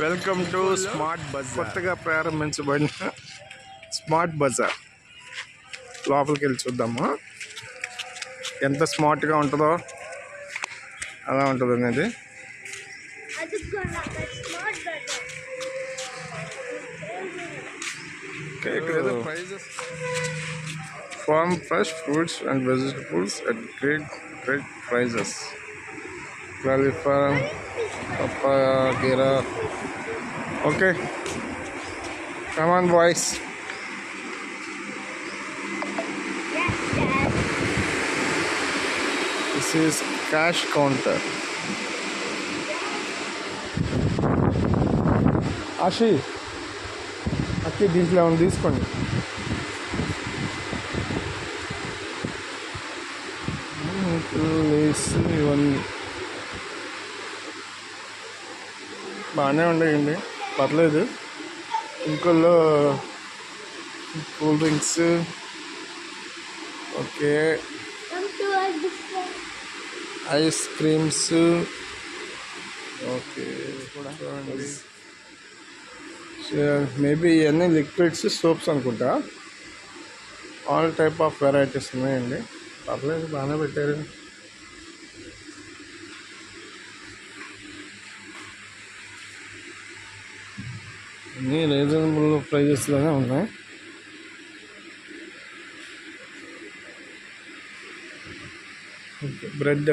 Welcome to smart Bazar. కొత్తగా ప్రారంభించబడిన smart Bazar లోపలికి వెళ్ళి చూద్దాము. ఎంత స్మార్ట్గా ఉంటుందో అలా ఉంటుంది అనేది. ఇక్కడ prices farm fresh fruits and vegetables at great prices. Cauliflower, papaya, gira. Okay, come on boys. This is cash counter. Ashi, aquí దీంట్లో ఉంది తీసుకోండి. ఇవన్నీ బాగానే ఉన్నాయండి, పర్లేదు. ఇంకోళ్ళు cool drinks. Okay, ice creams. Okay, maybe ఇవన్నీ లిక్విడ్స్, సోప్స్ అనుకుంటా. ఆల్ టైప్ ఆఫ్ వెరైటీస్ ఉన్నాయండి, పర్లేదు, బాగానే పెట్టారు. అన్నీ రీజనబుల్ ప్రైజెస్లోనే ఉన్నాయి. బ్రెడ్,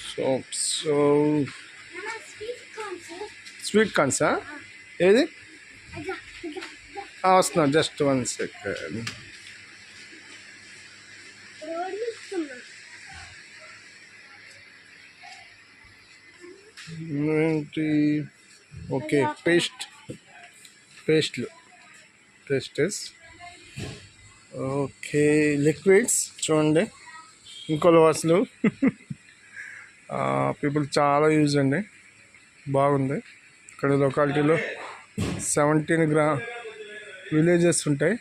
సోప్స్, స్వీట్ కార్న్సా? ఏది వస్తున్నా, జస్ట్ 1 సెకండ్. ఏంటి? Okay, pastes. ఓకే, లిక్విడ్స్ చూడండి, ఇంకోలు వాసులు. పీపుల్ చాలా యూజ్ అండి, బాగుంది. ఇక్కడ లొకాలిటీలో 17 విలేజెస్ ఉంటాయి.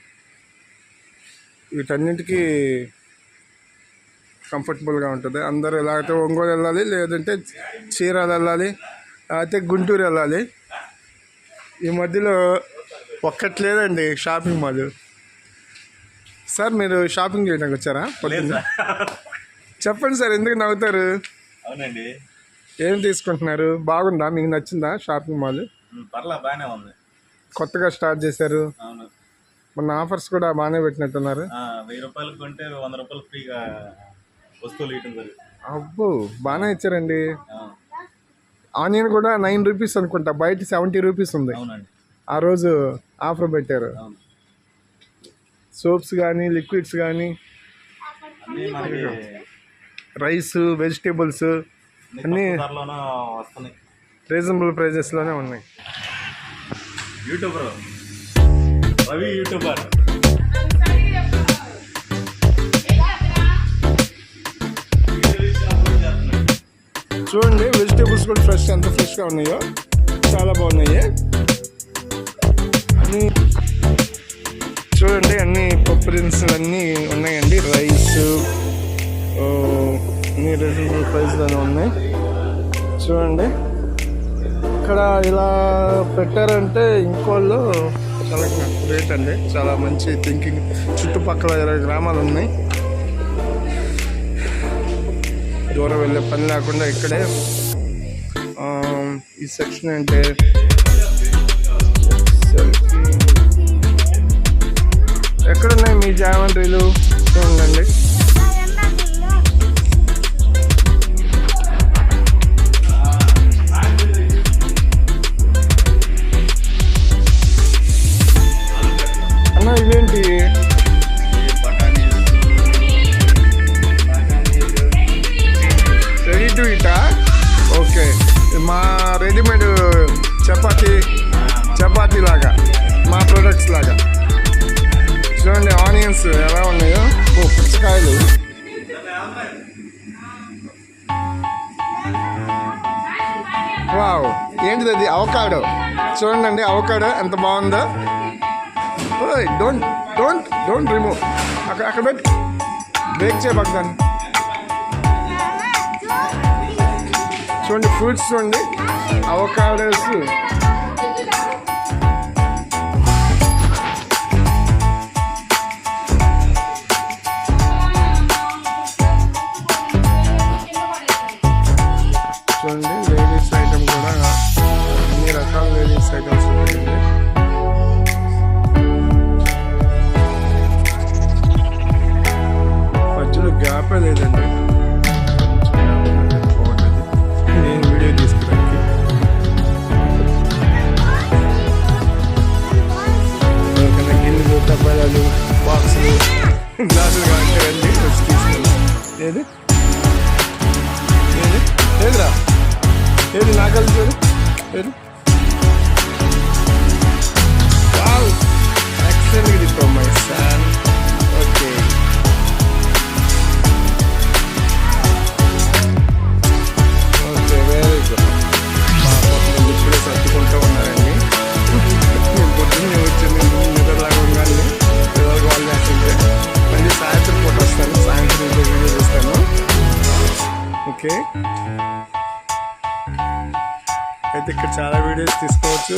వీటన్నింటికి కంఫర్టబుల్గా ఉంటుంది. అందరూ ఎలాగైతే ఒంగోలు వెళ్ళాలి, లేదంటే చీరాలు వెళ్ళాలి, లేకపోతే గుంటూరు వెళ్ళాలి. ఈ మధ్యలో ఒక్కటి లేదండి షాపింగ్ మాల్. సార్, మీరు షాపింగ్ చేయడానికి వచ్చారా? చెప్పండి సార్, ఎందుకు నవ్వుతారు? అవునండి. ఏం తీసుకుంటున్నారు? బాగుందా? మీకు నచ్చిందా షాపింగ్ మాల్? బాగానే ఉంది, కొత్తగా స్టార్ట్ చేశారు. అవును, మొన్న ఆఫర్స్ కూడా బాగానే పెట్టినట్టున్నారు. 1000 రూపాయలు కొంటే 100 రూపాయలు ఫ్రీగా వస్తువులు ఇవ్వడం జరిగింది. అబ్బో, బాగానే ఇచ్చారండి. ఆనియన్ కూడా 9 రూపీస్ అనుకుంటా, బయట 70 రూపీస్ ఉంది. ఆ రోజు ఆఫర్ పెట్టారు. సోప్స్ కానీ, లిక్విడ్స్ కానీ, రైస్, వెజిటేబుల్స్ అన్నీ రీజనబుల్ ప్రైజెస్లోనే ఉన్నాయి. YouTuber Ravi, YouTuber. చూడండి, వెజిటేబుల్స్ కూడా ఎంత ఫ్రెష్గా ఉన్నాయో, చాలా బాగున్నాయి. అన్నీ చూడండి, అన్నీ పప్పు దినుసులు అన్నీ ఉన్నాయండి. రైస్ అన్నీ రీజనబుల్ ప్రైస్లోనే ఉన్నాయి. చూడండి, ఇక్కడ ఇలా పెట్టారంటే ఇంకోళ్ళు చాలా గ్రేట్ అండి, చాలా మంచి థింకింగ్. చుట్టుపక్కల 20 గ్రామాలు ఉన్నాయి, దూరం వెళ్ళే పని లేకుండా ఇక్కడే. ఈ సెక్షన్ అంటే ఎక్కడున్నాయి మీ జామెంట్రీలు? చూడండి, అన్న ఇవేంటి? Ready to eta? ఓకే, మా రెడీమేడ్ చపాతీ లాగా, మా ప్రొడక్ట్స్ లాగా. చూడండి, ఆనియన్స్ ఎలా ఉన్నాయో. పుచ్చకాయలు, వావ్, ఏంటిది అది? అవకాడో. చూడండి, అవకాడో ఎంత బాగుందో. Don't remove. అక్కడ పెట్టి బ్రేక్ చేయ పక్కన చూడండి, ఫ్రూట్స్ చూడండి, అవకాడోస్, చూడండి లేడీస్ ఐటమ్ కూడా అన్ని రకాల లేడీస్ ఐటమ్స్ ఉంటాయండి. మధ్యలో గ్యాపే లేదండి, బాగుంటుంది నేను వీడియో తీసుకోవడానికి. ఎవరికైనా గిన్నెలు, తప్పాలు, బాక్సులు, గ్లాసులు కావాలంటే రండి, వచ్చి తీసుకుందాం. ఏది ఏది ఏదిరా, ఏది నాకలు చూడు, ఏది వావ్, ఎక్సలెంట్గా తిప్పావు my son. Okay, okay, very good. మా పక్కన ఇప్పుడే సర్దుకుంటూ ఉన్నారండి. నేను పొద్దున్నే వచ్చింది, నిద్రలాగా ఉండాలి, పిల్లలకి వాళ్ళు చేస్తుంటే మళ్ళీ సాయంత్రం పూట వస్తాను, సాయంత్రం ఇంకో వీడియో చేస్తాను. ఓకే, అయితే ఇక్కడ చాలా వీడియోస్ తీసుకోవచ్చు.